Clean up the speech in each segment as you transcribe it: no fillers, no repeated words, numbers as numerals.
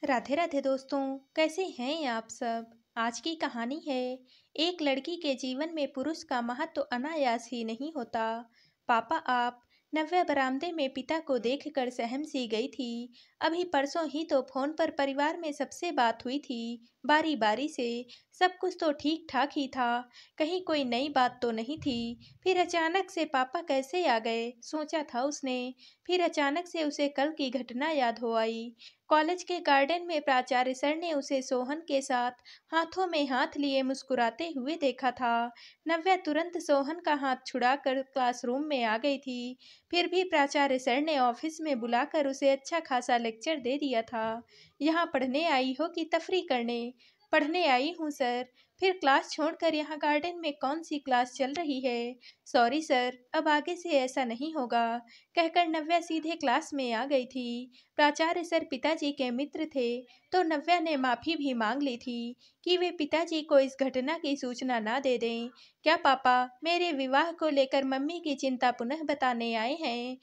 राधे राधे दोस्तों। कैसे हैं आप सब। आज की कहानी है एक लड़की के जीवन में पुरुष का महत्व अनायास ही नहीं होता। पापा आप। नव्या बरामदे में पिता को देखकर सहम सी गई थी। अभी परसों ही तो फोन पर परिवार में सबसे बात हुई थी, बारी बारी से। सब कुछ तो ठीक ठाक ही था, कहीं कोई नई बात तो नहीं थी। फिर अचानक से पापा कैसे आ गए, सोचा था उसने। फिर अचानक से उसे कल की घटना याद हो आई। कॉलेज के गार्डन में प्राचार्य सर ने उसे सोहन के साथ हाथों में हाथ लिए मुस्कुराते हुए देखा था। नव्या तुरंत सोहन का हाथ छुड़ाकर क्लासरूम में आ गई थी। फिर भी प्राचार्य सर ने ऑफिस में बुलाकर उसे अच्छा खासा लेक्चर दे दिया था। यहाँ पढ़ने आई हो कि तफरी करने। पढ़ने आई हूँ सर। फिर क्लास छोड़कर यहाँ गार्डन में कौन सी क्लास चल रही है। सॉरी सर, अब आगे से ऐसा नहीं होगा, कहकर नव्या सीधे क्लास में आ गई थी। प्राचार्य सर पिताजी के मित्र थे, तो नव्या ने माफी भी मांग ली थी कि वे पिताजी को इस घटना की सूचना ना दे दें। क्या पापा मेरे विवाह को लेकर मम्मी की चिंता पुनः बताने आए हैं?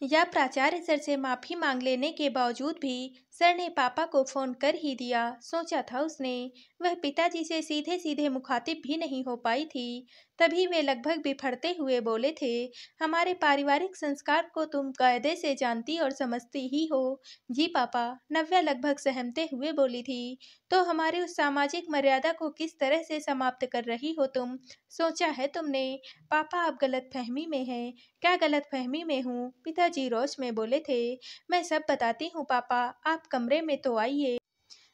या प्राचार्य सर से माफी मांग लेने के बावजूद भी सर ने पापा को फोन कर ही दिया, सोचा था उसने। वह पिताजी से सीधे सीधे मुखातिब भी नहीं हो पाई थी। तभी वे लगभग बिफरते हुए बोले थे, हमारे पारिवारिक संस्कार को तुम कायदे से जानती और समझती ही हो। जी पापा, नव्या लगभग सहमते हुए बोली थी। तो हमारी उस सामाजिक मर्यादा को किस तरह से समाप्त कर रही हो तुम, सोचा है तुमने? पापा आप गलतफहमी में हैं। क्या गलतफहमी में हूँ? पिताजी रोष में बोले थे। मैं सब बताती हूँ पापा, आप कमरे में तो आइए।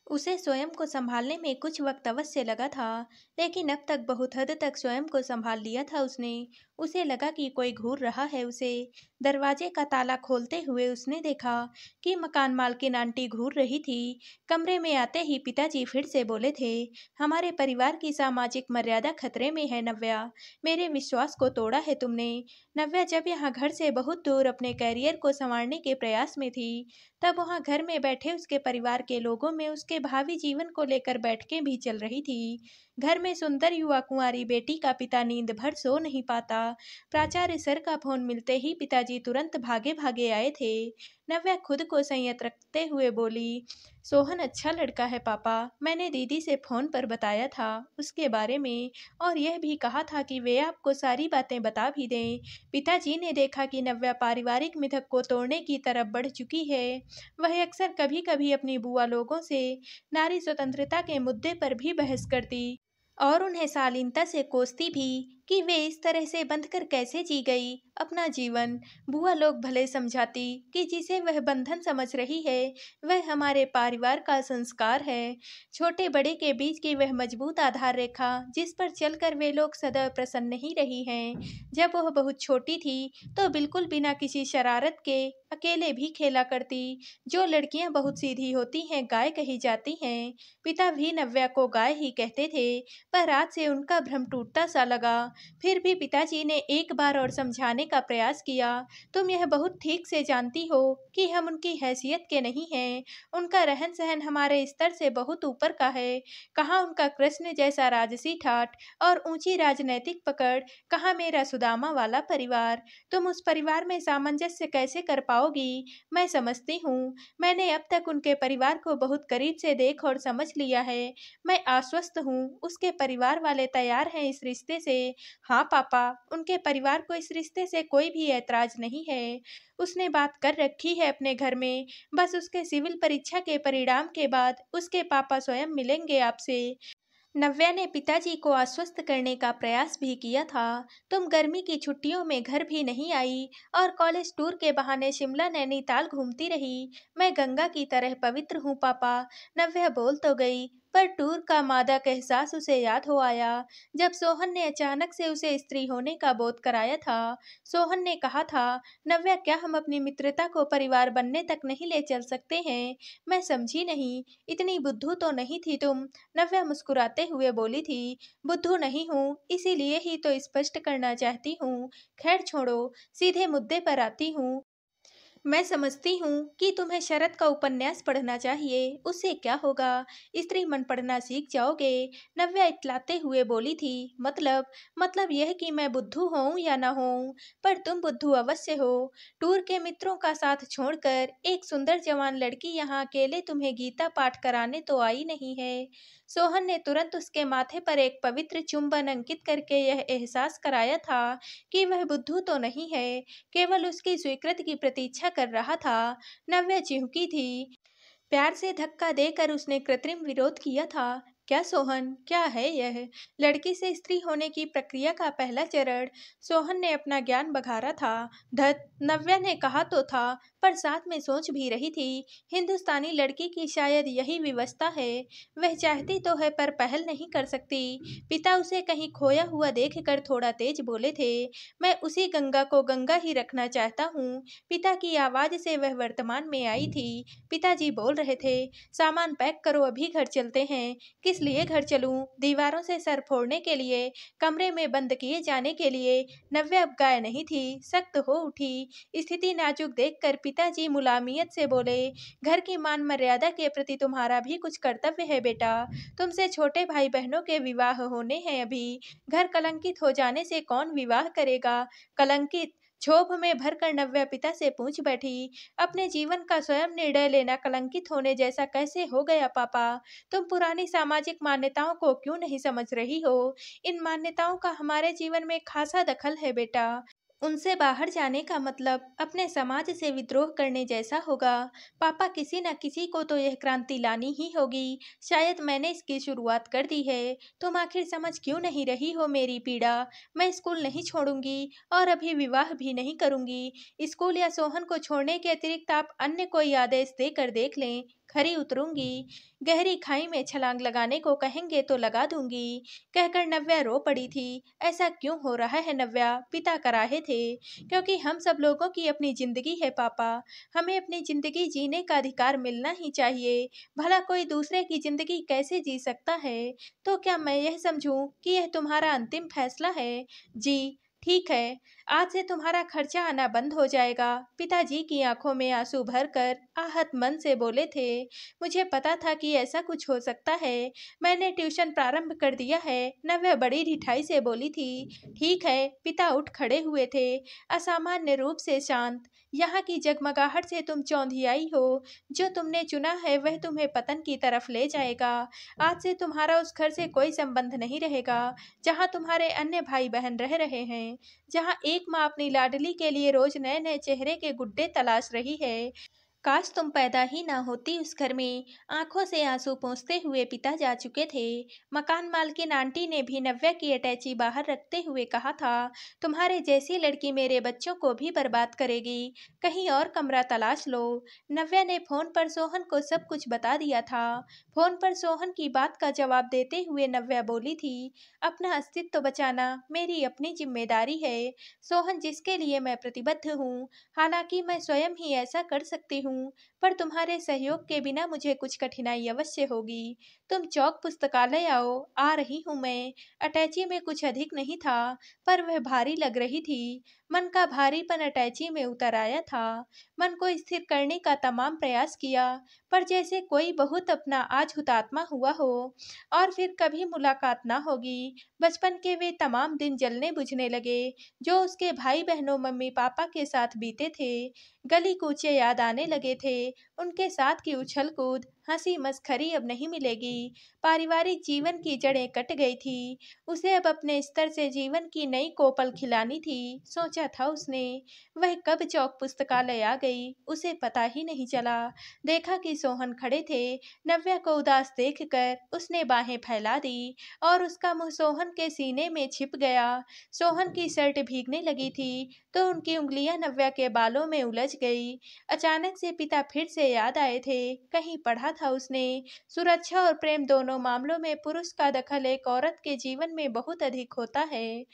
उसे स्वयं को संभालने में कुछ वक्त अवश्य लगा था, लेकिन अब तक बहुत हद तक स्वयं को संभाल लिया था उसने। उसे लगा कि कोई घूर रहा है उसे। दरवाजे का ताला खोलते हुए उसने देखा कि मकान मालकिन आंटी घूर रही थी। कमरे में आते ही पिताजी फिर से बोले थे, हमारे परिवार की सामाजिक मर्यादा खतरे में है नव्या। मेरे विश्वास को तोड़ा है तुमने। नव्या जब यहाँ घर से बहुत दूर अपने कैरियर को संवारने के प्रयास में थी, तब वहाँ घर में बैठे उसके परिवार के लोगों में उसके भावी जीवन को लेकर बैठकें भी चल रही थी। घर में सुंदर युवा कुंवारी बेटी का पिता नींद भर सो नहीं पाता। प्राचार्य सर का फोन मिलते ही पिताजी तुरंत भागे भागे आए थे। नव्या खुद को संयत रखते हुए बोली, सोहन अच्छा लड़का है पापा। मैंने दीदी से फोन पर बताया था उसके बारे में, और यह भी कहा था कि वे आपको सारी बातें बता भी दें। पिताजी ने देखा कि नव्या पारिवारिक मिथक को तोड़ने की तरफ बढ़ चुकी है। वह अक्सर कभी कभी अपनी बुआ लोगों से नारी स्वतंत्रता के मुद्दे पर भी बहस करती और उन्हें शालीनता से कोसती भी कि वे इस तरह से बंधकर कैसे जी गई अपना जीवन। बुआ लोग भले समझाती कि जिसे वह बंधन समझ रही है वह हमारे परिवार का संस्कार है, छोटे बड़े के बीच की वह मजबूत आधार रेखा जिस पर चलकर वे लोग सदैव प्रसन्न ही रही हैं। जब वह बहुत छोटी थी तो बिल्कुल बिना किसी शरारत के अकेले भी खेला करती। जो लड़कियां बहुत सीधी होती हैं गाय कही जाती हैं। पिता भी नव्या को गाय ही कहते थे, पर आज से उनका भ्रम टूटता सा लगा। फिर भी पिताजी ने एक बार और समझाने का प्रयास किया, तुम यह बहुत ठीक से जानती हो कि हम उनकी हैसियत के नहीं हैं। उनका रहन सहन हमारे स्तर से बहुत ऊपर का है। कहाँ उनका कृष्ण जैसा राजसी ठाठ और ऊंची राजनैतिक पकड़, कहाँ मेरा सुदामा वाला परिवार। तुम उस परिवार में सामंजस्य कैसे कर पाओगी? मैं समझती हूँ। मैंने अब तक उनके परिवार को बहुत करीब से देख और समझ लिया है। मैं आश्वस्त हूँ उसके परिवार वाले तैयार हैं इस रिश्ते से। हाँ पापा, उनके परिवार को इस रिश्ते से कोई भी ऐतराज नहीं है। उसने बात कर रखी है अपने घर में। बस उसके सिविल परीक्षा के परिणाम के बाद उसके पापा स्वयं मिलेंगे आपसे। नव्या ने पिताजी को आश्वस्त करने का प्रयास भी किया था। तुम गर्मी की छुट्टियों में घर भी नहीं आई और कॉलेज टूर के बहाने शिमला नैनीताल घूमती रही। मैं गंगा की तरह पवित्र हूँ पापा। नव्या बोल तो गई, पर टूर का मादक एहसास उसे याद हो आया जब सोहन ने अचानक से उसे स्त्री होने का बोध कराया था। सोहन ने कहा था, नव्या क्या हम अपनी मित्रता को परिवार बनने तक नहीं ले चल सकते हैं? मैं समझी नहीं, इतनी बुद्धू तो नहीं थी तुम। नव्या मुस्कुराते हुए बोली थी, बुद्धू नहीं हूँ, इसीलिए ही तो स्पष्ट करना चाहती हूँ। खैर छोड़ो, सीधे मुद्दे पर आती हूँ। मैं समझती हूँ कि तुम्हें शरद का उपन्यास पढ़ना चाहिए। उससे क्या होगा? स्त्री मन पढ़ना सीख जाओगे। नव्या इतलाते हुए बोली थी। मतलब यह कि मैं बुद्धू हूँ या न हूँ, पर तुम बुद्धू अवश्य हो। टूर के मित्रों का साथ छोड़कर एक सुंदर जवान लड़की यहाँ अकेले तुम्हें गीता पाठ कराने तो आई नहीं है। सोहन ने तुरंत उसके माथे पर एक पवित्र चुंबन अंकित करके यह एहसास कराया था कि वह बुद्धू तो नहीं है, केवल उसकी स्वीकृति की प्रतीक्षा कर रहा था। नव्या चिढ़ी थी। प्यार से धक्का देकर उसने कृत्रिम विरोध किया था। क्या सोहन, क्या है यह? लड़की से स्त्री होने की प्रक्रिया का पहला चरण। सोहन ने अपना ज्ञान बघारा था। धत, नव्या ने कहा तो था, पर साथ में सोच भी रही थी। हिंदुस्तानी लड़की की शायद यही विवशता है। वह चाहती तो है पर पहल नहीं कर सकती। पिता उसे कहीं खोया हुआ देखकर थोड़ा तेज बोले थे। मैं उसी गंगा को गंगा ही रखना चाहता हूँ। पिता की आवाज से वह वर्तमान में आई थी। पिताजी बोल रहे थे, सामान पैक करो, अभी घर चलते हैं। किस लिए घर चलूं? दीवारों से सर फोड़ने के लिए? कमरे में बंद किए जाने के लिए? नव्या अब गाय नहीं थी, सख्त हो उठी। स्थिति नाजुक देखकर पिताजी मुलामियत से बोले, घर की मान मर्यादा के प्रति तुम्हारा भी कुछ कर्तव्य है बेटा। तुमसे छोटे भाई बहनों के विवाह होने हैं अभी। घर कलंकित हो जाने से कौन विवाह करेगा? कलंकित? क्षोभ में भरकर नव्या पिता से पूछ बैठी, अपने जीवन का स्वयं निर्णय लेना कलंकित होने जैसा कैसे हो गया पापा? तुम पुरानी सामाजिक मान्यताओं को क्यों नहीं समझ रही हो? इन मान्यताओं का हमारे जीवन में खासा दखल है बेटा। उनसे बाहर जाने का मतलब अपने समाज से विद्रोह करने जैसा होगा। पापा, किसी न किसी को तो यह क्रांति लानी ही होगी। शायद मैंने इसकी शुरुआत कर दी है। तुम आखिर समझ क्यों नहीं रही हो मेरी पीड़ा? मैं स्कूल नहीं छोड़ूंगी और अभी विवाह भी नहीं करूंगी। स्कूल या सोहन को छोड़ने के अतिरिक्त आप अन्य कोई आदेश देकर देख लें, खरी उतरूंगी। गहरी खाई में छलांग लगाने को कहेंगे तो लगा दूंगी। कहकर नव्या रो पड़ी थी। ऐसा क्यों हो रहा है नव्या? पिता कराहे थे। क्योंकि हम सब लोगों की अपनी जिंदगी है पापा। हमें अपनी जिंदगी जीने का अधिकार मिलना ही चाहिए। भला कोई दूसरे की जिंदगी कैसे जी सकता है? तो क्या मैं यह समझूं कि यह तुम्हारा अंतिम फैसला है? जी ठीक है। आज से तुम्हारा खर्चा आना बंद हो जाएगा। पिताजी की आंखों में आंसू भरकर आहत मन से बोले थे। मुझे पता था कि ऐसा कुछ हो सकता है। मैंने ट्यूशन प्रारंभ कर दिया है। नव्या बड़ी ढिठाई से बोली थी। ठीक है। पिता उठ खड़े हुए थे, असामान्य रूप से शांत। यहाँ की जगमगाहट से तुम चौंधियाई हो। जो तुमने चुना है वह तुम्हें पतन की तरफ ले जाएगा। आज से तुम्हारा उस घर से कोई संबंध नहीं रहेगा जहाँ तुम्हारे अन्य भाई बहन रह रहे हैं, जहाँ एक माँ अपनी लाडली के लिए रोज नए नए चेहरे के गुड्डे तलाश रही है। काश तुम पैदा ही ना होती उस घर में। आंखों से आंसू पोंछते हुए पिता जा चुके थे। मकान मालकिन आंटी ने भी नव्या की अटैची बाहर रखते हुए कहा था, तुम्हारे जैसी लड़की मेरे बच्चों को भी बर्बाद करेगी। कहीं और कमरा तलाश लो। नव्या ने फोन पर सोहन को सब कुछ बता दिया था। फोन पर सोहन की बात का जवाब देते हुए नव्या बोली थी, अपना अस्तित्व बचाना मेरी अपनी जिम्मेदारी है सोहन, जिसके लिए मैं प्रतिबद्ध हूँ। हालांकि मैं स्वयं ही ऐसा कर सकती हूँ, पर तुम्हारे सहयोग के बिना मुझे कुछ कठिनाई अवश्य होगी। तुम चौक पुस्तकालय आओ, आ रही हूँ मैं। अटैची में कुछ अधिक नहीं था, पर वह भारी लग रही थी। मन का भारीपन अटैची में उतर आया था। मन को स्थिर करने का तमाम प्रयास किया, पर जैसे कोई बहुत अपना आज हुतात्मा हुआ हो और फिर कभी मुलाकात ना होगी। बचपन के वे तमाम दिन जलने बुझने लगे जो उसके भाई बहनों मम्मी पापा के साथ बीते थे। गली कूचे याद आने लगे थे। उनके साथ की उछल कूद, हंसी मस्खरी अब नहीं मिलेगी। पारिवारिक जीवन की जड़ें कट गई थी। उसे अब अपने स्तर से जीवन की नई कोपल खिलानी थी, सोचा था उसने। वह कब चौक पुस्तकालय आ गई उसे पता ही नहीं चला। देखा कि सोहन खड़े थे। नव्या को उदास देखकर उसने बाहें फैला दी और उसका मुंह सोहन के सीने में छिप गया। सोहन की शर्ट भीगने लगी थी तो उनकी उंगलियां नव्या के बालों में उलझ गई। अचानक से पिता फिर से याद आए थे। कहीं पढ़ा था उसने, सुरक्षा और प्रेम दोनों मामलों में पुरुष का दखल एक औरत के जीवन में बहुत अधिक होता है।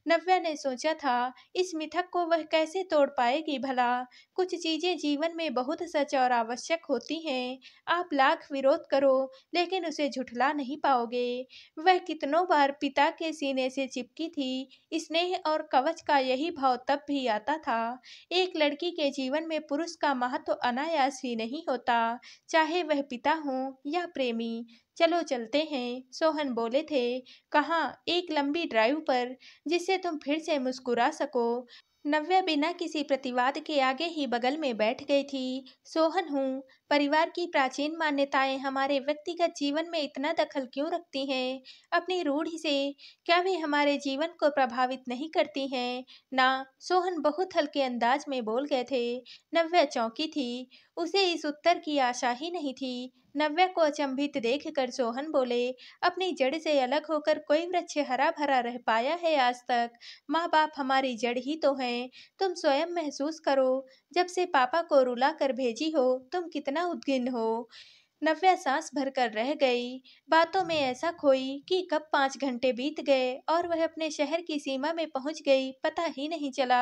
नव्या ने सोचा था, इस मिथक को वह कैसे तोड़ पाएगी भला। कुछ चीजें जीवन में बहुत सच और आवश्यक होती हैं। आप लाख विरोध करो, लेकिन उसे झुठला नहीं पाओगे। वह कितनों बार पिता के सीने से चिपकी थी। स्नेह और कवच का यही भाव तब भी आता था। एक लड़की के जीवन में पुरुष का महत्व अनायास ही नहीं होता, चाहे वह पिता हो या प्रेमी। चलो चलते हैं, सोहन बोले थे। कहाँ? एक लंबी ड्राइव पर, जिससे तुम फिर से मुस्कुरा सको। नव्या बिना किसी प्रतिवाद के आगे ही बगल में बैठ गई थी। सोहन हूँ, परिवार की प्राचीन मान्यताएं हमारे व्यक्तिगत जीवन में इतना दखल क्यों रखती हैं? अपनी रूढ़ि से क्या वे हमारे जीवन को प्रभावित नहीं करती हैं? ना, सोहन बहुत हल्के अंदाज में बोल गए थे। नव्या चौंकी थी। उसे इस उत्तर की आशा ही नहीं थी। नव्या को अचंभित देखकर सोहन बोले, अपनी जड़ से अलग होकर कोई वृक्ष हरा भरा रह पाया है आज तक? माँ बाप हमारी जड़ ही तो हैं। तुम स्वयं महसूस करो, जब से पापा को रुला कर भेजी हो, तुम कितना उद्विग्न हो। नव्या सांस भरकर रह गई, बातों में ऐसा खोई कि कब 5 घंटे बीत गए और वह अपने शहर की सीमा में पहुंच गई, पता ही नहीं चला।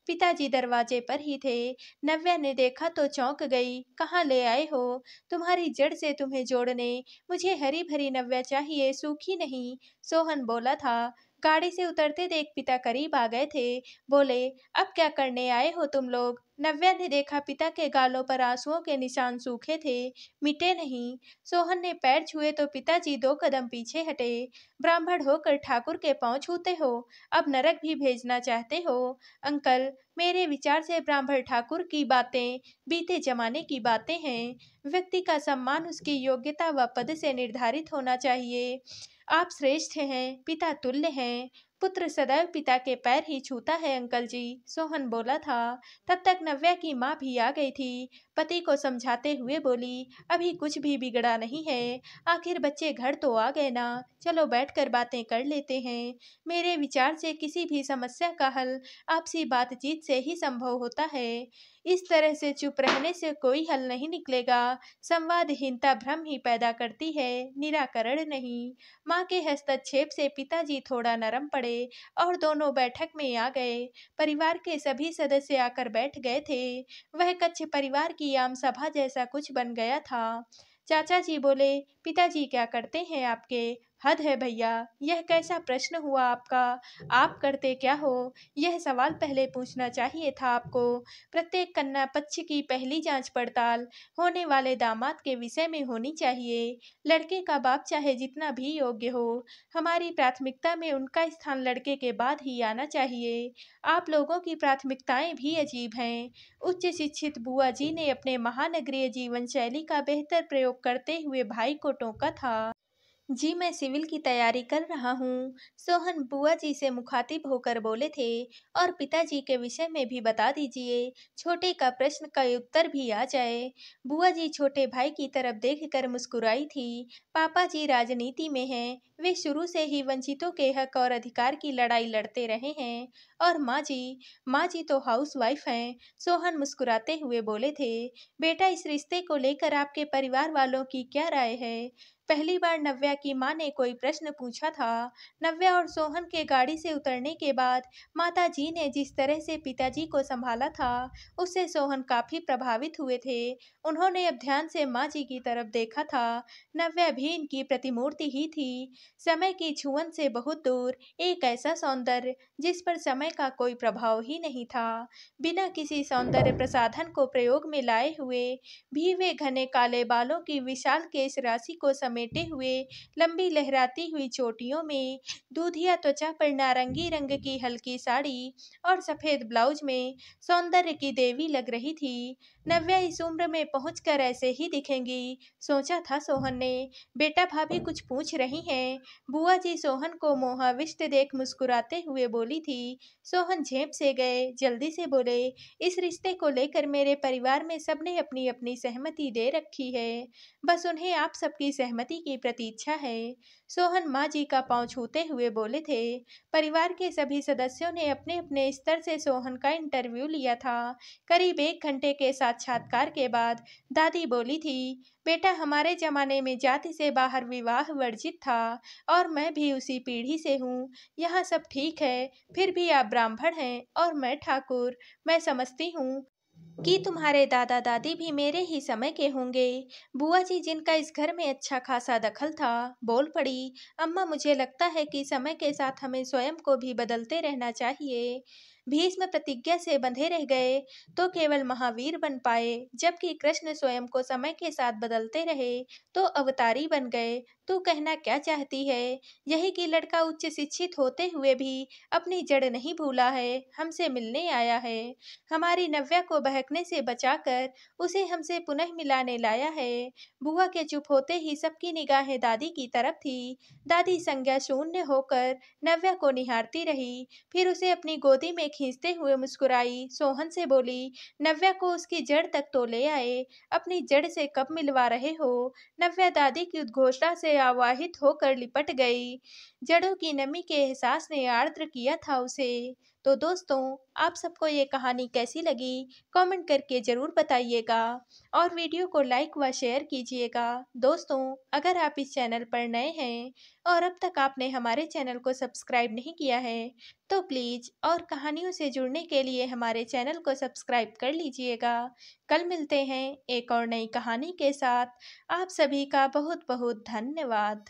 पिताजी दरवाजे पर ही थे। नव्या ने देखा तो चौंक गई। कहाँ ले आए हो? तुम्हारी जड़ से तुम्हें जोड़ने मुझे हरी भरी नव्या चाहिए, सूखी नहीं। सोहन बोला था। गाड़ी से उतरते देख पिता करीब आ गए थे। बोले, अब क्या करने आए हो तुम लोग? नव्या ने देखा पिता के गालों पर आंसुओं के निशान सूखे थे, मिटे नहीं। सोहन ने पैर छुए तो पिताजी 2 कदम पीछे हटे। ब्राह्मण होकर ठाकुर के पांव छूते हो, अब नरक भी भेजना चाहते हो? अंकल, मेरे विचार से ब्राह्मण ठाकुर की बातें बीते जमाने की बातें हैं। व्यक्ति का सम्मान उसकी योग्यता व पद से निर्धारित होना चाहिए। आप श्रेष्ठ हैं, पिता तुल्य हैं। पुत्र सदैव पिता के पैर ही छूता है अंकल जी, सोहन बोला था। तब तक नव्या की माँ भी आ गई थी। पति को समझाते हुए बोली, अभी कुछ भी बिगड़ा नहीं है। आखिर बच्चे घर तो आ गए ना, चलो बैठकर बातें कर लेते हैं। मेरे विचार से किसी भी समस्या का हल आपसी बातचीत से ही संभव होता है। इस तरह से चुप रहने से कोई हल नहीं निकलेगा। संवादहीनता भ्रम ही पैदा करती है, निराकरण नहीं। माँ के हस्तक्षेप से पिताजी थोड़ा नरम पड़े और दोनों बैठक में आ गए। परिवार के सभी सदस्य आकर बैठ गए थे। वह कच्छ परिवार की आम सभा जैसा कुछ बन गया था। चाचा जी बोले, पिताजी क्या करते हैं आपके? हद है भैया, यह कैसा प्रश्न हुआ आपका? आप करते क्या हो? यह सवाल पहले पूछना चाहिए था आपको। प्रत्येक कन्या पक्ष की पहली जांच पड़ताल होने वाले दामाद के विषय में होनी चाहिए। लड़के का बाप चाहे जितना भी योग्य हो, हमारी प्राथमिकता में उनका स्थान लड़के के बाद ही आना चाहिए। आप लोगों की प्राथमिकताएं भी अजीब हैं। उच्च शिक्षित बुआ जी ने अपने महानगरीय जीवन शैली का बेहतर प्रयोग करते हुए भाई को टोका था। जी, मैं सिविल की तैयारी कर रहा हूँ, सोहन बुआ जी से मुखातिब होकर बोले थे। और पिताजी के विषय में भी बता दीजिए, छोटे का प्रश्न का उत्तर भी आ जाए। बुआ जी छोटे भाई की तरफ देखकर मुस्कुराई थी। पापा जी राजनीति में हैं, वे शुरू से ही वंचितों के हक और अधिकार की लड़ाई लड़ते रहे हैं। और माँ जी तो हाउसवाइफ हैं, सोहन मुस्कुराते हुए बोले थे। बेटा, इस रिश्ते को लेकर आपके परिवार वालों की क्या राय है? पहली बार नव्या की माँ ने कोई प्रश्न पूछा था। नव्या और सोहन के गाड़ी से उतरने के बाद माता जी ने जिस तरह से पिताजी को संभाला था, उससे सोहन काफी प्रभावित हुए थे। उन्होंने अब ध्यान से माँ जी की तरफ देखा था। नव्या भी इनकी प्रतिमूर्ति ही थी। समय की छुअन से बहुत दूर, एक ऐसा सौंदर्य जिस पर समय का कोई प्रभाव ही नहीं था। बिना किसी सौंदर्य प्रसाधन को प्रयोग में लाए हुए भी वे घने काले बालों की विशाल केश राशि को समेटे हुए, लंबी लहराती हुई चोटियों में, दूधिया त्वचा पर नारंगी रंग की हल्की साड़ी और सफेद ब्लाउज में सौंदर्य की देवी लग रही थी। नव्या इस उम्र में पहुंचकर ऐसे ही दिखेंगी, सोचा था सोहन ने। बेटा, भाभी कुछ पूछ रही हैं? बुआ जी सोहन को मोहाविष्ट देख मुस्कुराते हुए बोली थी। सोहन झेप से गए, जल्दी से बोले, इस रिश्ते को लेकर मेरे परिवार में सबने अपनी अपनी सहमति दे रखी है, बस उन्हें आप सबकी सहमति दादी की प्रतीक्षा है। सोहन माँ जी का पाँव छूते हुए बोले थे। परिवार के सभी सदस्यों ने अपने अपने स्तर से सोहन का इंटरव्यू लिया था। करीब 1 घंटे के साक्षात्कार के बाद दादी बोली थी, बेटा हमारे जमाने में जाति से बाहर विवाह वर्जित था और मैं भी उसी पीढ़ी से हूँ। यहाँ सब ठीक है, फिर भी आप ब्राह्मण हैं और मैं ठाकुर। मैं समझती हूँ कि तुम्हारे दादा दादी भी मेरे ही समय के होंगे। बुआ जी, जिनका इस घर में अच्छा खासा दखल था, बोल पड़ी, अम्मा मुझे लगता है कि समय के साथ हमें स्वयं को भी बदलते रहना चाहिए। भीष्म प्रतिज्ञा से बंधे रह गए तो केवल महावीर बन पाए, जबकि कृष्ण स्वयं को समय के साथ बदलते रहे तो अवतारी बन गए। तू कहना क्या चाहती है? यही कि लड़का उच्च शिक्षित होते हुए भी अपनी जड़ नहीं भूला है, हमसे मिलने आया है, हमारी नव्या को बहकने से बचाकर उसे हमसे पुनः मिलाने लाया है। बुआ के चुप होते ही सबकी निगाहें दादी की तरफ थी। दादी संज्ञा शून्य होकर नव्या को निहारती रही, फिर उसे अपनी गोदी में खींचते हुए मुस्कुराई। सोहन से बोली, नव्या को उसकी जड़ तक तो ले आए, अपनी जड़ से कब मिलवा रहे हो? नव्या दादी की उद्घोषणा से आवाहित होकर लिपट गई। जड़ों की नमी के एहसास ने आर्द्र किया था उसे। तो दोस्तों, आप सबको ये कहानी कैसी लगी? कमेंट करके ज़रूर बताइएगा और वीडियो को लाइक व शेयर कीजिएगा। दोस्तों, अगर आप इस चैनल पर नए हैं और अब तक आपने हमारे चैनल को सब्सक्राइब नहीं किया है, तो प्लीज़ और कहानियों से जुड़ने के लिए हमारे चैनल को सब्सक्राइब कर लीजिएगा। कल मिलते हैं एक और नई कहानी के साथ। आप सभी का बहुत बहुत धन्यवाद।